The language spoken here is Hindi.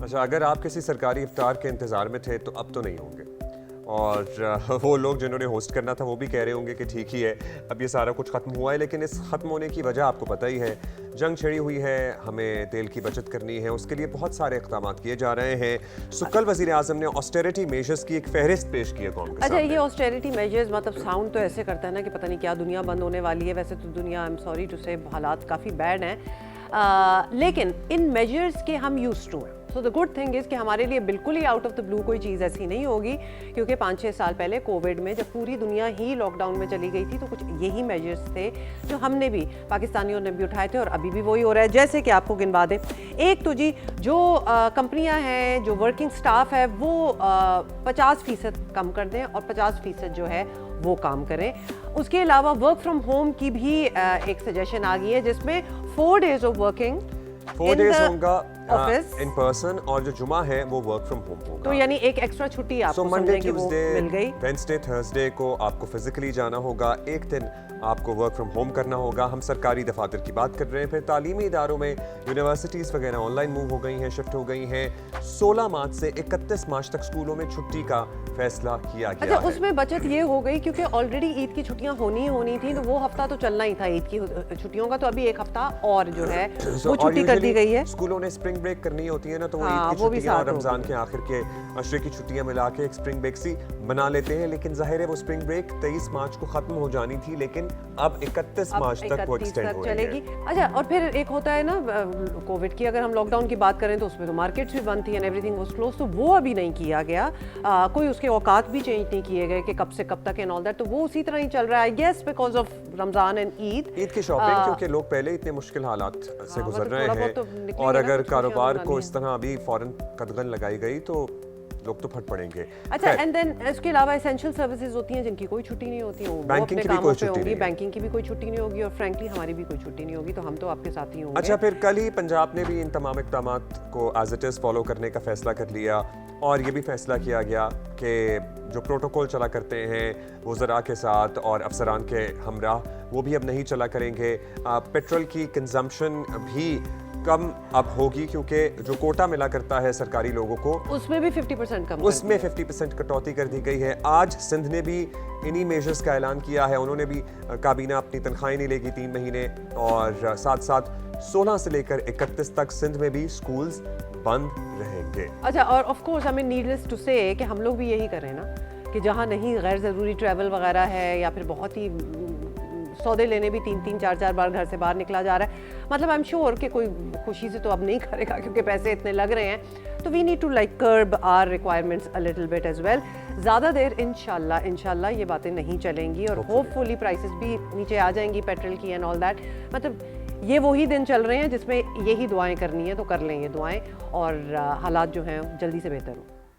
अच्छा, अगर आप किसी सरकारी इफ्तार के इंतज़ार में थे तो अब तो नहीं होंगे, और वो लोग जिन्होंने होस्ट करना था वो भी कह रहे होंगे कि ठीक ही है, अब ये सारा कुछ ख़त्म हुआ है। लेकिन इस ख़त्म होने की वजह आपको पता ही है, जंग छिड़ी हुई है, हमें तेल की बचत करनी है, उसके लिए बहुत सारे इक़दाम किए जा रहे हैं। सो कल वज़ीर आज़म ने ऑस्टेरिटी मेजर्स की एक फहरिस्त पेश की है कौम के सामने। अच्छा, ये ऑस्टेरिटी मेजर्स मतलब साउंड तो ऐसे करता है ना कि पता नहीं क्या दुनिया बंद होने वाली है। वैसे तो दुनिया, आई एम सॉरी टू से, हालात काफ़ी बैड हैं, लेकिन इन मेजर्स के हम यूज्ड टू हैं। So the good thing is कि हमारे लिए बिल्कुल ही आउट ऑफ द ब्लू कोई चीज़ ऐसी नहीं होगी, क्योंकि 5-6 साल पहले कोविड में जब पूरी दुनिया ही लॉकडाउन में चली गई थी तो कुछ यही मेजर्स थे जो हमने भी, पाकिस्तानियों ने भी उठाए थे, और अभी भी वही हो रहा है। जैसे कि आपको गिनवा दें, एक तो जी जो कंपनियां हैं, जो वर्किंग स्टाफ है, वो 50% कम कर दें और 50% जो है वो काम करें। उसके अलावा वर्क फ्रॉम होम की भी एक सजेशन आ गई है, जिसमें 4 days ऑफ वर्किंग 4 days होगा ऑफिस इन पर्सन, और जो जुमा है वो वर्क फ्रॉम होम होगा। तो यानी एक एक्स्ट्रा छुट्टी आपको मंडे, समझने की वो मिल गई। वेडनेसडे, थर्सडे को आपको फिजिकली जाना होगा, एक दिन आपको वर्क फ्रॉम होम करना होगा। हम सरकारी दफातर की बात कर रहे हैं। फिर तालीमी इदारों में यूनिवर्सिटीज़ वगैरह ऑनलाइन मूव हो गई हैं, शिफ्ट हो गई हैं। 16 मार्च से 31 मार्च तक स्कूलों में छुट्टी का फैसला किया गया अच्छा, है। उसमें बचत ये हो गई क्योंकि ऑलरेडी ईद की छुट्टियां होनी ही होनी थी, तो वो हफ्ता तो चलना ही था ईद की छुट्टियों का, तो अभी एक हफ्ता और जो है वो छुट्टी कर दी गई है। स्कूलों ने स्प्रिंग ब्रेक करनी होती है ना, तो वो हाँ, ईद की वो भी छुट्टियां और साथ रमजान के आखिर के अशरे की छुट्टियां मिला के एक स्प्रिंग ब्रेक सी बना लेते हैं। लेकिन जाहिर है वो स्प्रिंग ब्रेक 23 मार्च को खत्म हो जानी थी, लेकिन अब 31 मार्च तक वो एक्सटेंड हो चलेगी। अच्छा, और फिर एक होता है ना कोविड की, अगर हम लॉकडाउन की बात करें तो उसमें तो मार्केट्स भी बंद थी एंड एवरीथिंग वाज क्लोज, तो वो अभी नहीं किया गया। कोई उसके औकात भी चेंज नहीं किए गए कि कब से कब तक एंड ऑल दैट, तो वो उसी तरह ही चल रहा है, I guess because of Ramzan and Eid की शॉपिंग, क्योंकि लोग पहले इतने मुश्किल हालात से गुजर रहे हैं, तो और अगर कारोबार को इस तरह अभी फौरन कदगन लगाई गई तो लोग तो फट पड़ेंगे। अच्छा, एंड देन इसके अलावा एसेंशियल सर्विसेज होती हैं जिनकी कोई छुट्टी नहीं होती, वो बैंकिंग अपने की भी कामों कोई पे छुट्टी होंगी, नहीं, बैंकिंग की भी कोई छुट्टी नहीं होगी, और फ्रैंकली हमारी भी कोई छुट्टी नहीं होगी, तो हम तो आपके साथ ही होंगे। अच्छा, फिर कल ही पंजाब ने भी इन तमाम इक़दामात को एज इट इज़ फॉलो करने का फैसला कर लिया, और ये भी फैसला किया गया कि जो प्रोटोकॉल चला करते हैं वज़रा के साथ और अफसरान के हमरा, वो भी अब नहीं चला करेंगे। पेट्रोल की कंजम्पशन भी कम अब होगी, क्योंकि जो कोटा मिला करता है सरकारी लोगों को, उसमें भी 50% कम, उसमें 50% कटौती कर दी गई है। आज सिंध ने भी इन्हीं मेजर्स का ऐलान किया है। उन्होंने भी काबीना अपनी तनख्वाहें नहीं लेगी 3 महीने, और साथ साथ 16 से लेकर 31 तक सिंध में भी स्कूल्स बंद रहेंगे। अच्छा, और ऑफ कोर्स हमें नीडलेस टू से कि हम लोग भी यही करें ना, कि जहाँ नहीं गैर ज़रूरी ट्रैवल वगैरह है, या फिर बहुत ही सौदे लेने भी 3-3, 4-4 बार घर से बाहर निकला जा रहा है, मतलब आई एम श्योर कि कोई खुशी से तो अब नहीं करेगा क्योंकि पैसे इतने लग रहे हैं, तो we need to like curb our requirements a little bit as well. ज़्यादा देर इंशाल्लाह ये बातें नहीं चलेंगी, और होपफुली प्राइसेस भी नीचे आ जाएंगी पेट्रोल की एंड ऑल दैट। मतलब ये वही दिन चल रहे हैं जिसमें यही दुआएं करनी है, तो कर लें ये दुआएं, और हालात जो हैं जल्दी से बेहतर हो।